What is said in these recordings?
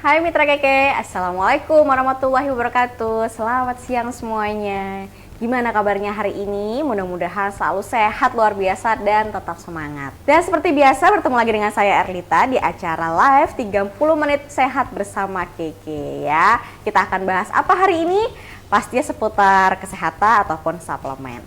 Hai Mitra Keke, Assalamualaikum warahmatullahi wabarakatuh. Selamat siang semuanya. Gimana kabarnya hari ini? Mudah-mudahan selalu sehat luar biasa dan tetap semangat. Dan seperti biasa bertemu lagi dengan saya Erlita di acara live 30 menit sehat bersama Keke ya. Kita akan bahas apa hari ini? Pastinya seputar kesehatan ataupun suplemen.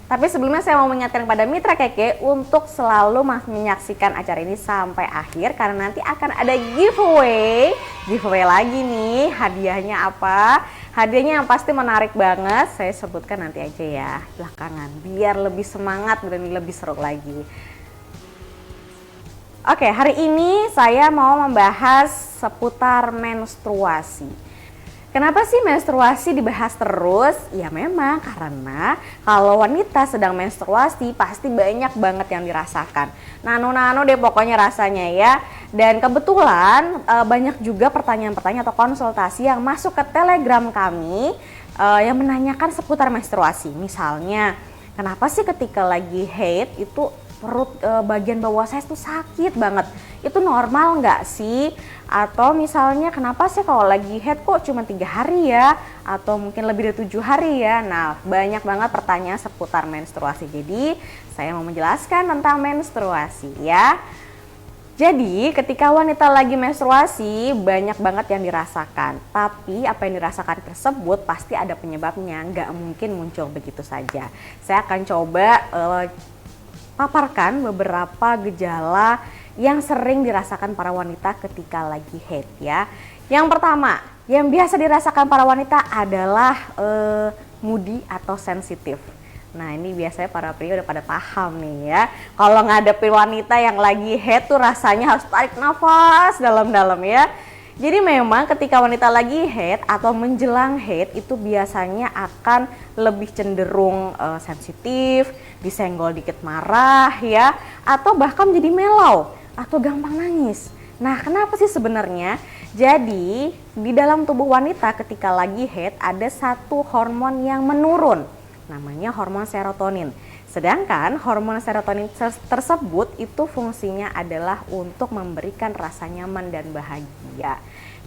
Tapi sebelumnya saya mau mengingatkan kepada Mitra Keke untuk selalu menyaksikan acara ini sampai akhir karena nanti akan ada giveaway. Giveaway lagi nih, hadiahnya apa? Hadiahnya yang pasti menarik banget, saya sebutkan nanti aja ya belakangan biar lebih semangat dan lebih seru lagi. Oke, hari ini saya mau membahas seputar menstruasi. Kenapa sih menstruasi dibahas terus? Ya memang karena kalau wanita sedang menstruasi pasti banyak banget yang dirasakan. Nano-nano deh pokoknya rasanya ya. Dan kebetulan banyak juga pertanyaan-pertanyaan atau konsultasi yang masuk ke Telegram kami yang menanyakan seputar menstruasi. Misalnya, kenapa sih ketika lagi haid itu perut bagian bawah saya tuh sakit banget? Itu normal nggak sih? Atau misalnya kenapa sih kalau lagi haid kok cuma 3 hari ya? Atau mungkin lebih dari 7 hari ya? Nah, banyak banget pertanyaan seputar menstruasi. Jadi saya mau menjelaskan tentang menstruasi ya. Jadi ketika wanita lagi menstruasi banyak banget yang dirasakan. Tapi apa yang dirasakan tersebut pasti ada penyebabnya, nggak mungkin muncul begitu saja. Saya akan coba paparkan beberapa gejala yang sering dirasakan para wanita ketika lagi haid ya. Yang pertama, yang biasa dirasakan para wanita adalah moody atau sensitif. Nah ini biasanya para pria udah pada paham nih ya. Kalau ngadepin wanita yang lagi haid tuh rasanya harus tarik nafas dalam-dalam ya. Jadi memang ketika wanita lagi haid atau menjelang haid itu biasanya akan lebih cenderung sensitif, disenggol dikit marah ya, atau bahkan menjadi melau atau gampang nangis. Nah, kenapa sih sebenarnya? Jadi, di dalam tubuh wanita ketika lagi haid ada satu hormon yang menurun. Namanya hormon serotonin. Sedangkan hormon serotonin tersebut itu fungsinya adalah untuk memberikan rasa nyaman dan bahagia.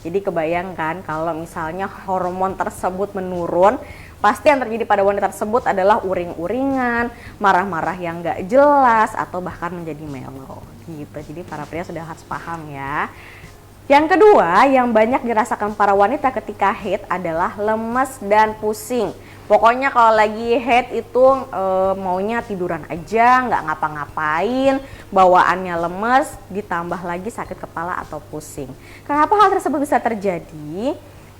Jadi kebayangkan kalau misalnya hormon tersebut menurun, pasti yang terjadi pada wanita tersebut adalah uring-uringan, marah-marah yang gak jelas, atau bahkan menjadi melo gitu. Jadi para pria sudah harus paham ya. Yang kedua yang banyak dirasakan para wanita ketika haid adalah lemes dan pusing. Pokoknya kalau lagi haid itu maunya tiduran aja, nggak ngapa-ngapain, bawaannya lemes, ditambah lagi sakit kepala atau pusing. Kenapa hal tersebut bisa terjadi?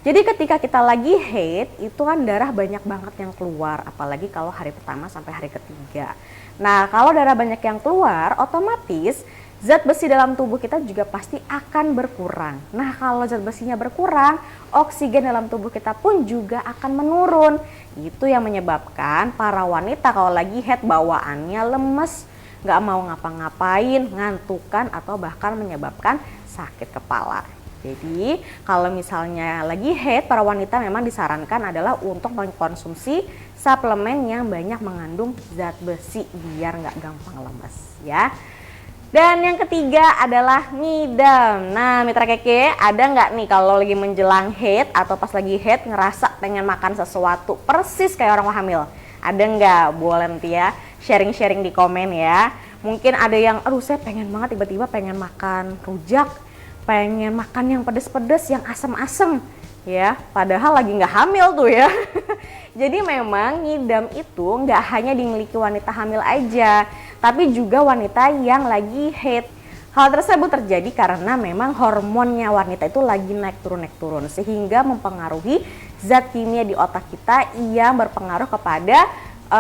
Jadi ketika kita lagi haid itu kan darah banyak banget yang keluar, apalagi kalau hari pertama sampai hari ketiga. Nah kalau darah banyak yang keluar, otomatis zat besi dalam tubuh kita juga pasti akan berkurang. Nah kalau zat besinya berkurang, oksigen dalam tubuh kita pun juga akan menurun. Itu yang menyebabkan para wanita kalau lagi haid bawaannya lemes, gak mau ngapa-ngapain, ngantukan atau bahkan menyebabkan sakit kepala. Jadi kalau misalnya lagi haid, para wanita memang disarankan adalah untuk mengkonsumsi suplemen yang banyak mengandung zat besi biar gak gampang lemes ya. Dan yang ketiga adalah ngidam. Nah Mitra Keke, ada nggak nih kalau lagi menjelang haid atau pas lagi haid ngerasa pengen makan sesuatu persis kayak orang hamil? Ada nggak? Boleh nanti ya sharing-sharing di komen ya. Mungkin ada yang, aduh saya pengen banget tiba-tiba pengen makan rujak, pengen makan yang pedes-pedes, yang asem-asem ya. Padahal lagi nggak hamil tuh ya. Jadi memang ngidam itu nggak hanya dimiliki wanita hamil aja, tapi juga wanita yang lagi haid. Hal tersebut terjadi karena memang hormonnya wanita itu lagi naik turun sehingga mempengaruhi zat kimia di otak kita yang berpengaruh kepada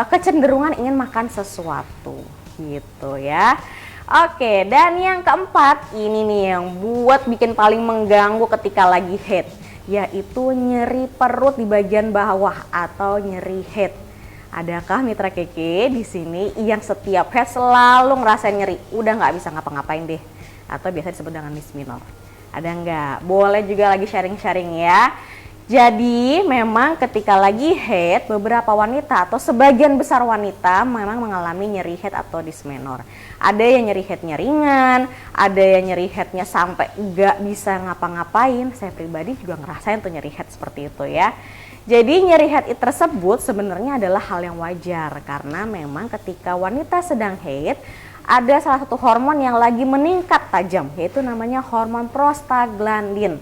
kecenderungan ingin makan sesuatu gitu ya. Oke, dan yang keempat ini nih yang buat bikin paling mengganggu ketika lagi haid, yaitu nyeri perut di bagian bawah atau nyeri haid. Adakah Mitra Keke di sini yang setiap haid selalu ngerasain nyeri, udah nggak bisa ngapa-ngapain deh, atau biasa disebut dengan Miss Minor? Ada nggak? Boleh juga lagi sharing-sharing ya. Jadi memang ketika lagi haid, beberapa wanita atau sebagian besar wanita memang mengalami nyeri haid atau dismenor. Ada yang nyeri haidnya ringan, ada yang nyeri haidnya sampai nggak bisa ngapa-ngapain. Saya pribadi juga ngerasain tuh nyeri haid seperti itu ya. Jadi nyeri haid tersebut sebenarnya adalah hal yang wajar karena memang ketika wanita sedang haid ada salah satu hormon yang lagi meningkat tajam, yaitu namanya hormon prostaglandin.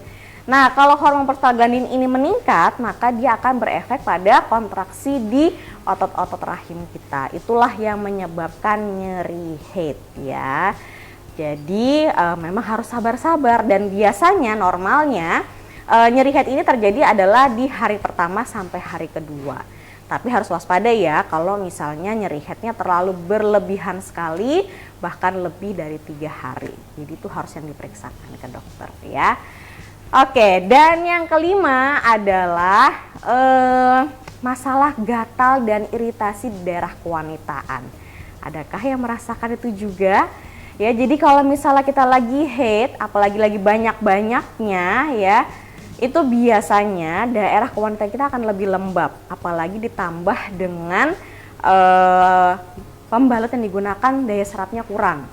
Nah, kalau hormon prostaglandin ini meningkat, maka dia akan berefek pada kontraksi di otot-otot rahim kita. Itulah yang menyebabkan nyeri haid ya. Jadi memang harus sabar-sabar, dan biasanya normalnya nyeri haid ini terjadi adalah di hari pertama sampai hari kedua. Tapi harus waspada ya kalau misalnya nyeri haidnya terlalu berlebihan sekali, bahkan lebih dari 3 hari. Jadi itu harus yang diperiksakan ke dokter ya. Oke, dan yang kelima adalah masalah gatal dan iritasi di daerah kewanitaan. Adakah yang merasakan itu juga? Ya, jadi kalau misalnya kita lagi haid, apalagi lagi banyak-banyaknya ya, itu biasanya daerah kewanitaan kita akan lebih lembab, apalagi ditambah dengan pembalut yang digunakan daya serapnya kurang.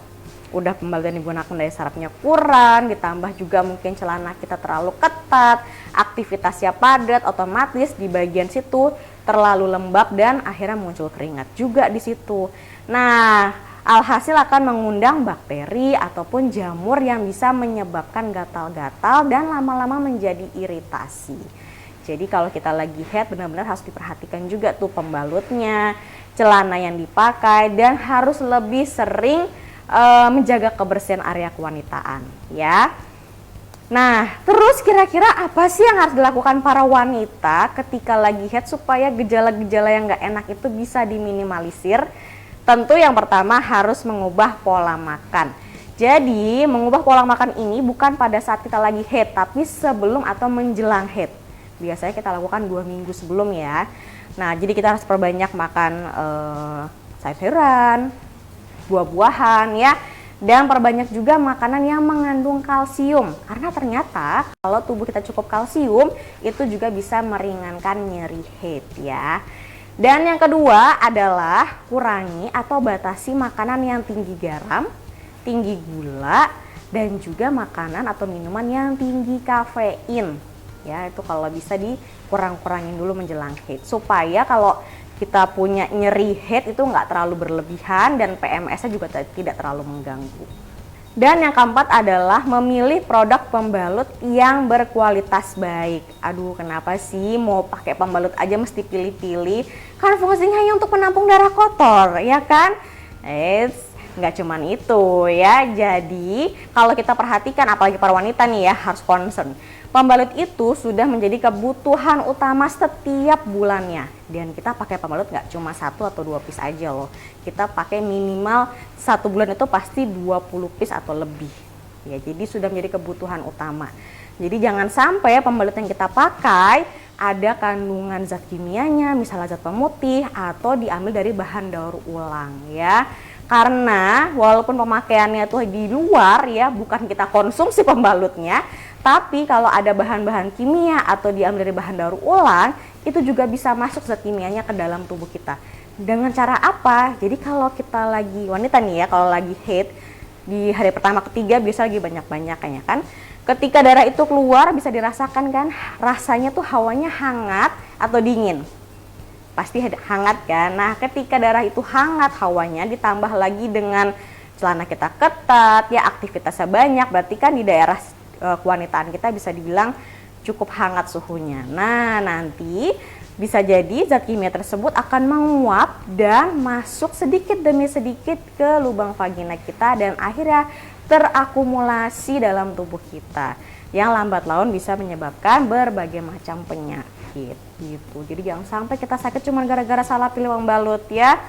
Udah pembalut yang digunakan daya serapnya kurang, ditambah juga mungkin celana kita terlalu ketat, aktivitasnya padat, otomatis di bagian situ terlalu lembab dan akhirnya muncul keringat juga di situ. Nah, alhasil akan mengundang bakteri ataupun jamur yang bisa menyebabkan gatal-gatal dan lama-lama menjadi iritasi. Jadi kalau kita lagi haid benar-benar harus diperhatikan juga tuh pembalutnya, celana yang dipakai, dan harus lebih sering menjaga kebersihan area kewanitaan ya. Nah, terus kira-kira apa sih yang harus dilakukan para wanita ketika lagi haid supaya gejala-gejala yang nggak enak itu bisa diminimalisir? Tentu yang pertama harus mengubah pola makan. Jadi mengubah pola makan ini bukan pada saat kita lagi haid, tapi sebelum atau menjelang haid. Biasanya kita lakukan 2 minggu sebelum ya. Nah, jadi kita harus perbanyak makan sayuran, buah-buahan ya, dan perbanyak juga makanan yang mengandung kalsium, karena ternyata kalau tubuh kita cukup kalsium itu juga bisa meringankan nyeri haid ya. Dan yang kedua adalah kurangi atau batasi makanan yang tinggi garam, tinggi gula, dan juga makanan atau minuman yang tinggi kafein ya. Itu kalau bisa dikurang-kurangin dulu menjelang haid supaya kalau kita punya nyeri haid itu nggak terlalu berlebihan dan PMS-nya juga tidak terlalu mengganggu. Dan yang keempat adalah memilih produk pembalut yang berkualitas baik. Aduh, kenapa sih mau pakai pembalut aja mesti pilih-pilih? Kan fungsinya hanya untuk menampung darah kotor, ya kan? Nggak cuman itu ya. Jadi kalau kita perhatikan, apalagi para wanita nih ya, harus concern. Pembalut itu sudah menjadi kebutuhan utama setiap bulannya. Dan kita pakai pembalut nggak cuma 1 atau 2 piece aja loh. Kita pakai minimal 1 bulan itu pasti 20 piece atau lebih. Ya, jadi sudah menjadi kebutuhan utama. Jadi jangan sampai pembalut yang kita pakai ada kandungan zat kimianya, misalnya zat pemutih, atau diambil dari bahan daur ulang ya. Karena walaupun pemakaiannya tuh di luar ya, bukan kita konsumsi pembalutnya, tapi kalau ada bahan-bahan kimia atau diambil dari bahan daur ulang, itu juga bisa masuk zat kimianya ke dalam tubuh kita. Dengan cara apa? Jadi kalau kita lagi wanita nih ya, kalau lagi haid di hari pertama ketiga biasa lagi banyak-banyaknya kan. Ketika darah itu keluar bisa dirasakan kan, rasanya tuh hawanya hangat atau dingin. Pasti hangat kan. Nah, ketika darah itu hangat hawanya ditambah lagi dengan celana kita ketat ya, aktivitasnya banyak, berarti kan di daerah kewanitaan kita bisa dibilang cukup hangat suhunya. Nah, nanti bisa jadi zat kimia tersebut akan menguap dan masuk sedikit demi sedikit ke lubang vagina kita dan akhirnya terakumulasi dalam tubuh kita yang lambat laun bisa menyebabkan berbagai macam penyakit gitu. Jadi jangan sampai kita sakit cuma gara-gara salah pilih pembalut ya.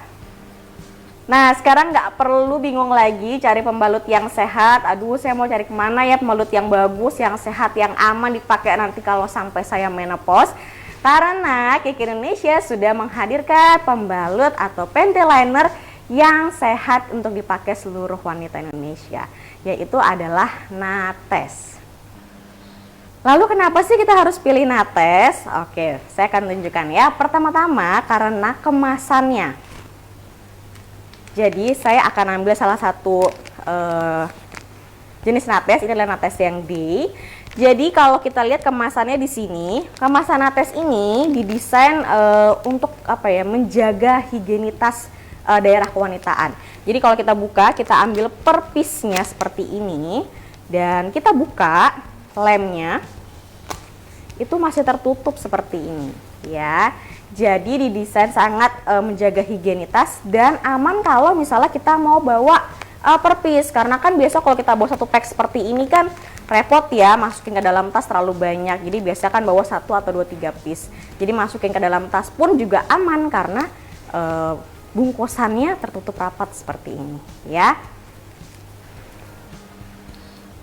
Nah, sekarang nggak perlu bingung lagi cari pembalut yang sehat. Aduh, saya mau cari kemana ya pembalut yang bagus, yang sehat, yang aman dipakai nanti kalau sampai saya menopause. Karena Kiki Indonesia sudah menghadirkan pembalut atau panty liner yang sehat untuk dipakai seluruh wanita Indonesia, yaitu adalah Nates. Lalu kenapa sih kita harus pilih nates? Oke, saya akan tunjukkan ya. Pertama-tama karena kemasannya. Jadi saya akan ambil salah satu jenis nates, ini adalah nates yang D. Jadi kalau kita lihat kemasannya di sini, kemasan nates ini didesain untuk apa ya, menjaga higienitas daerah kewanitaan. Jadi kalau kita buka, kita ambil per piece-nya seperti ini dan kita buka lemnya, itu masih tertutup seperti ini ya. Jadi didesain sangat menjaga higienitas dan aman kalau misalnya kita mau bawa per piece, karena kan biasa kalau kita bawa satu pack seperti ini kan repot ya, masukin ke dalam tas terlalu banyak. Jadi biasa kan bawa 1 atau 2, 3 piece. Jadi masukin ke dalam tas pun juga aman karena bungkusannya tertutup rapat seperti ini ya.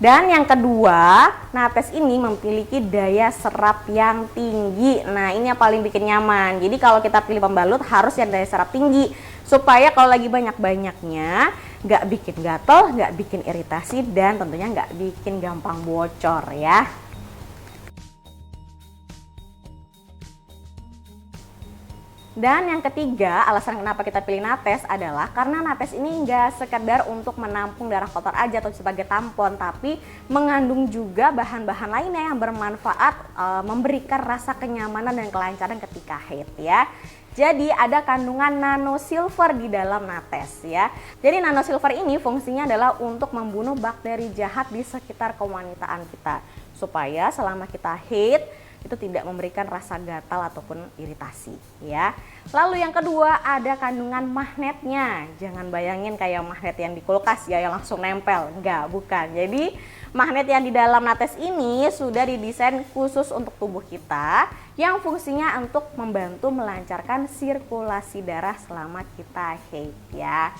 Dan yang kedua, nates ini memiliki daya serap yang tinggi. Nah, ini yang paling bikin nyaman. Jadi kalau kita pilih pembalut harus yang daya serap tinggi, supaya kalau lagi banyak-banyaknya nggak bikin gatel, nggak bikin iritasi, dan tentunya nggak bikin gampang bocor ya. Dan yang ketiga, alasan kenapa kita pilih nates adalah karena nates ini nggak sekedar untuk menampung darah kotor aja atau sebagai tampon, tapi mengandung juga bahan-bahan lainnya yang bermanfaat, memberikan rasa kenyamanan dan kelancaran ketika haid ya. Jadi ada kandungan nanosilver di dalam nates ya. Jadi nanosilver ini fungsinya adalah untuk membunuh bakteri jahat di sekitar kewanitaan kita, supaya selama kita haid itu tidak memberikan rasa gatal ataupun iritasi ya. Lalu yang kedua, ada kandungan magnetnya. Jangan bayangin kayak magnet yang di kulkas ya, yang langsung nempel. Enggak, bukan. Jadi magnet yang di dalam nates ini sudah didesain khusus untuk tubuh kita, yang fungsinya untuk membantu melancarkan sirkulasi darah selama kita haid ya.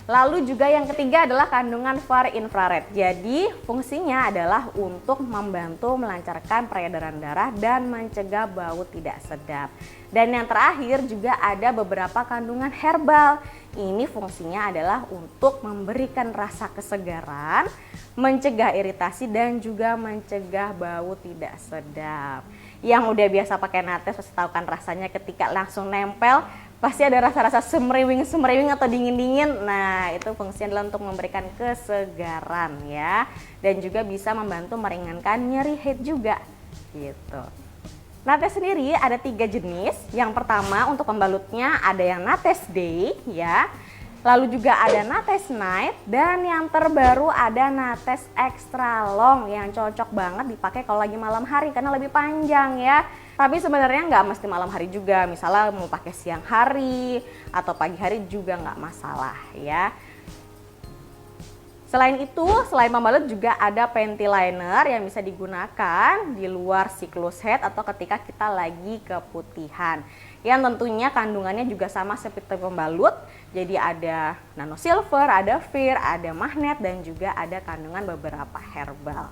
Lalu juga yang ketiga adalah kandungan far infrared. Jadi fungsinya adalah untuk membantu melancarkan peredaran darah dan mencegah bau tidak sedap. Dan yang terakhir juga ada beberapa kandungan herbal. Ini fungsinya adalah untuk memberikan rasa kesegaran, mencegah iritasi, dan juga mencegah bau tidak sedap. Yang udah biasa pakai nates pasti tahu kan rasanya ketika langsung nempel, pasti ada rasa-rasa semeriwing atau dingin-dingin. Nah, itu fungsinya adalah untuk memberikan kesegaran ya, dan juga bisa membantu meringankan nyeri haid juga gitu. Nates sendiri ada 3 jenis. Yang pertama untuk pembalutnya ada yang nates day ya, lalu juga ada nates night, dan yang terbaru ada nates extra long yang cocok banget dipakai kalau lagi malam hari karena lebih panjang ya. Tapi sebenarnya nggak mesti malam hari juga, misalnya mau pakai siang hari atau pagi hari juga nggak masalah ya. Selain itu, selain pembalut juga ada panty liner yang bisa digunakan di luar siklus haid atau ketika kita lagi keputihan. Yang tentunya kandungannya juga sama seperti pembalut. Jadi ada nanosilver, ada fir, ada magnet, dan juga ada kandungan beberapa herbal.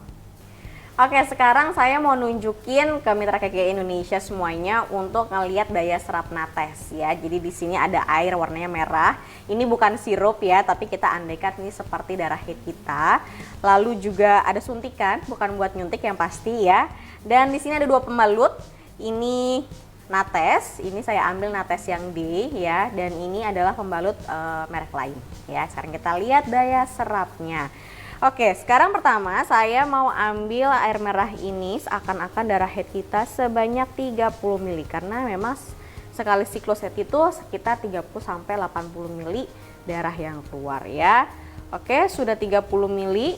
Oke, sekarang saya mau nunjukin ke mitra KKI Indonesia semuanya untuk ngelihat daya serap nates ya. Jadi di sini ada air warnanya merah. Ini bukan sirup ya, tapi kita andaikan ini seperti darah haid kita. Lalu juga ada suntikan, bukan buat nyuntik yang pasti ya. Dan di sini ada 2 pembalut. Ini nates, ini saya ambil nates yang D ya, dan ini adalah pembalut merek lain ya. Sekarang kita lihat daya serapnya. Oke, sekarang pertama saya mau ambil air merah ini seakan-akan darah haid kita sebanyak 30 ml, karena memang sekali siklus haid itu sekitar 30 sampai 80 ml darah yang keluar ya. Oke, sudah 30 ml.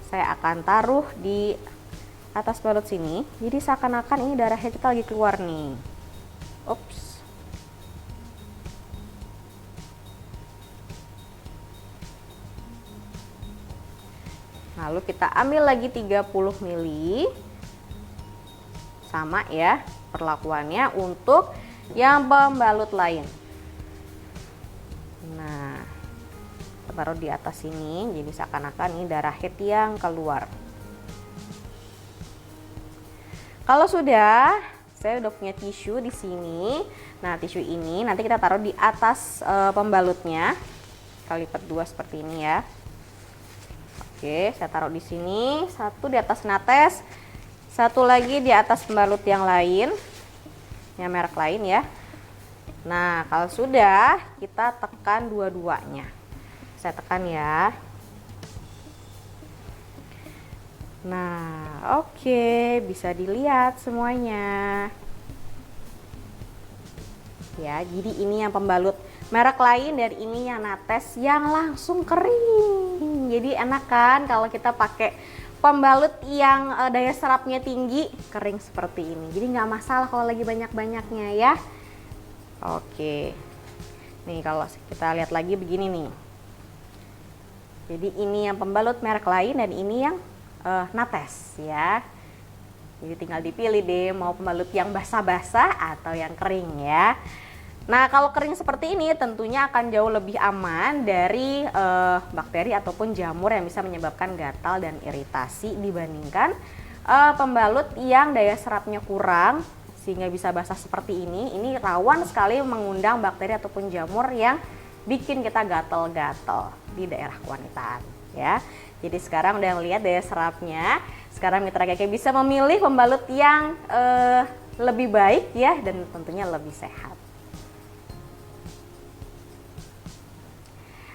Saya akan taruh di atas balut sini. Jadi seakan-akan ini darah haid kita lagi keluar nih. Ups. Lalu kita ambil lagi 30 ml. Sama ya perlakuannya untuk yang pembalut lain. Nah, kita taruh di atas sini, jadi seakan-akan ini darah haid yang keluar. Kalau sudah, saya udah punya tisu di sini. Nah, tisu ini nanti kita taruh di atas pembalutnya. Kita lipat 2 seperti ini ya. Oke, saya taruh di sini, 1 di atas nates, Satu lagi di atas pembalut yang lain, yang merek lain ya. Nah, kalau sudah, kita tekan dua-duanya. Saya tekan ya. Nah, oke, bisa dilihat semuanya. Ya, jadi ini yang pembalut merek lain dan ini yang Nates yang langsung kering. Jadi enak kan kalau kita pakai pembalut yang daya serapnya tinggi, kering seperti ini. Jadi nggak masalah kalau lagi banyak-banyaknya ya. Oke. Nih kalau kita lihat lagi begini nih. Jadi ini yang pembalut merek lain dan ini yang Nates ya. Jadi tinggal dipilih deh mau pembalut yang basah-basah atau yang kering ya. Nah, kalau kering seperti ini tentunya akan jauh lebih aman dari bakteri ataupun jamur yang bisa menyebabkan gatal dan iritasi dibandingkan pembalut yang daya serapnya kurang sehingga bisa basah seperti ini. Ini rawan sekali mengundang bakteri ataupun jamur yang bikin kita gatal-gatal di daerah kewanitaan ya. Jadi sekarang udah lihat daya serapnya. Sekarang mitra keke bisa memilih pembalut yang lebih baik ya dan tentunya lebih sehat.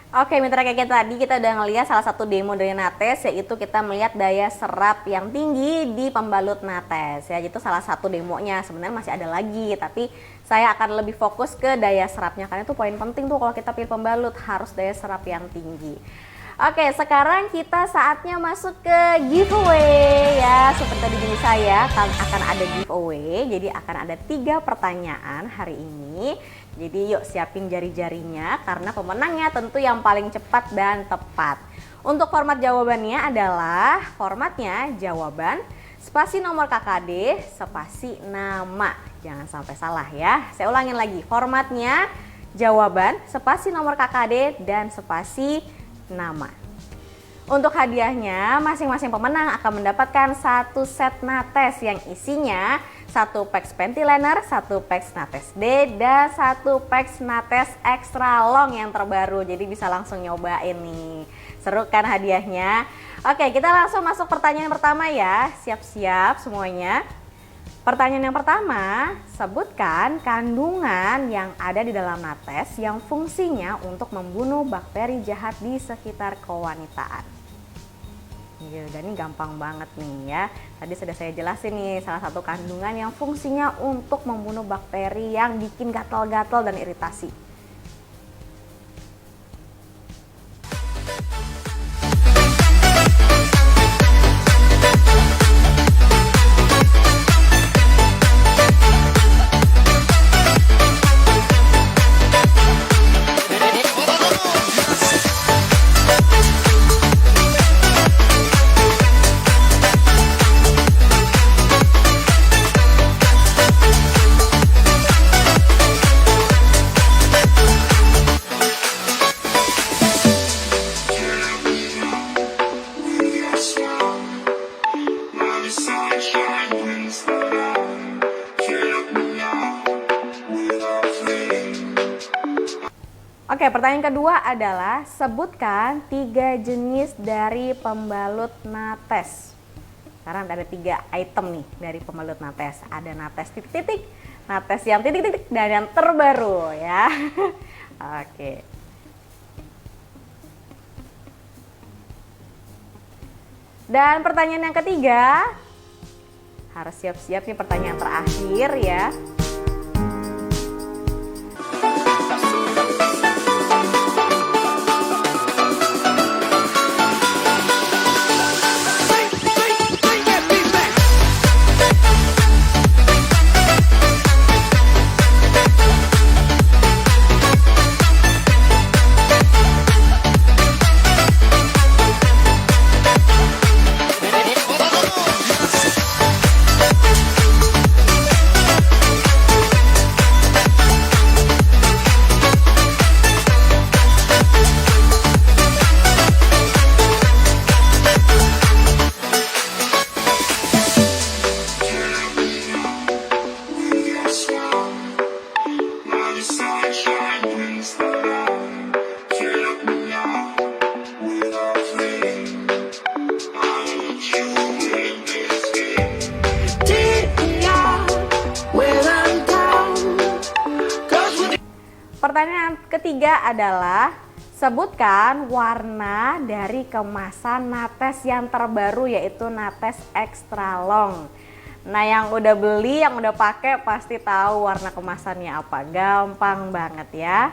Oke mitra keke, tadi kita udah ngelihat salah satu demo dari Nates, yaitu kita melihat daya serap yang tinggi di pembalut Nates ya. Itu salah satu demonya, sebenarnya masih ada lagi tapi saya akan lebih fokus ke daya serapnya karena itu poin penting tuh kalau kita pilih pembalut, harus daya serap yang tinggi. Oke, sekarang kita saatnya masuk ke giveaway ya. Seperti tadi janji saya akan ada giveaway, jadi akan ada 3 pertanyaan hari ini. Jadi yuk siapin jari-jarinya karena pemenangnya tentu yang paling cepat dan tepat. Untuk format jawabannya adalah formatnya jawaban, spasi nomor KKD, spasi nama. Jangan sampai salah ya. Saya ulangin lagi, formatnya jawaban, spasi nomor KKD, dan spasi nama. Untuk hadiahnya, masing-masing pemenang akan mendapatkan 1 set Nates yang isinya 1 packs Pentiliner, 1 packs Nates D, dan 1 packs Nates Extra Long yang terbaru. Jadi bisa langsung nyobain nih. Seru kan hadiahnya? Oke, kita langsung masuk pertanyaan pertama ya. Siap-siap semuanya. Pertanyaan yang pertama, sebutkan kandungan yang ada di dalam Nates yang fungsinya untuk membunuh bakteri jahat di sekitar kewanitaan. Ini gampang banget nih ya. Tadi sudah saya jelasin nih salah satu kandungan yang fungsinya untuk membunuh bakteri yang bikin gatal-gatal dan iritasi. Oke, pertanyaan kedua adalah sebutkan 3 jenis dari pembalut Nates. Sekarang ada 3 item nih dari pembalut Nates. Ada Nates titik-titik, Nates yang titik-titik, dan yang terbaru ya. Oke. Dan pertanyaan yang ketiga, harus siap-siap nih pertanyaan terakhir ya. pertanyaan ketiga adalah sebutkan warna dari kemasan Nates yang terbaru yaitu Nates Extra Long. Nah, yang udah beli, yang udah pakai pasti tahu warna kemasannya apa. Gampang banget ya.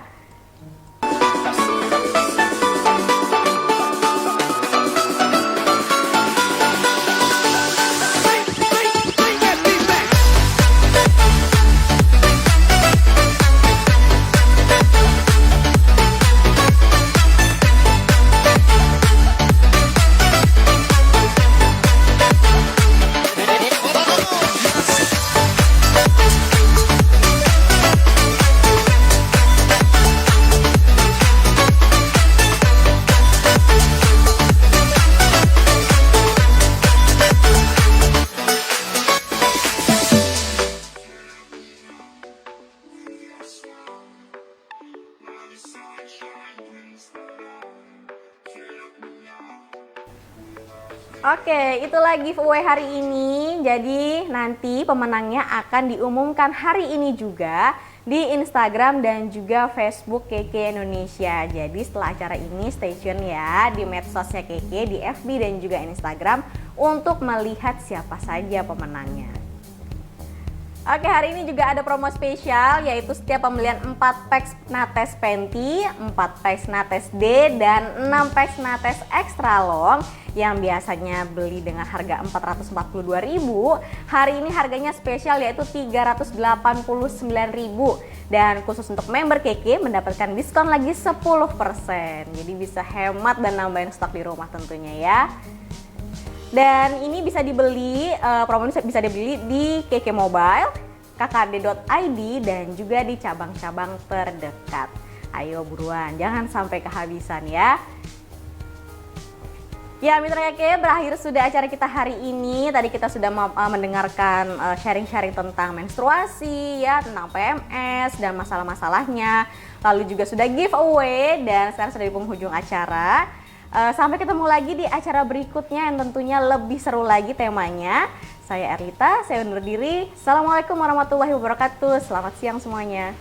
Oke, itulah giveaway hari ini. Jadi nanti pemenangnya akan diumumkan hari ini juga di Instagram dan juga Facebook Keke Indonesia. Jadi setelah acara ini stay tune ya di medsosnya Keke, di FB dan juga Instagram untuk melihat siapa saja pemenangnya. Oke, hari ini juga ada promo spesial yaitu setiap pembelian 4 packs Nates Penti, 4 packs Nates D, dan 6 packs Nates Extra Long yang biasanya beli dengan harga Rp442.000, hari ini harganya spesial yaitu Rp389.000 dan khusus untuk member Keke mendapatkan diskon lagi 10%. Jadi bisa hemat dan nambahin stok di rumah tentunya ya. Dan ini bisa dibeli, promo ini bisa dibeli di Keke Mobile, kkd.id dan juga di cabang-cabang terdekat. Ayo buruan, jangan sampai kehabisan ya. Ya mitra Keke, berakhir sudah acara kita hari ini. Tadi kita sudah mendengarkan sharing-sharing tentang menstruasi ya, tentang PMS dan masalah-masalahnya. Lalu juga sudah giveaway dan sekarang sudah di penghujung acara. Sampai ketemu lagi di acara berikutnya yang tentunya lebih seru lagi temanya. Saya Erlita, saya undur diri. Assalamualaikum warahmatullahi wabarakatuh. Selamat siang semuanya.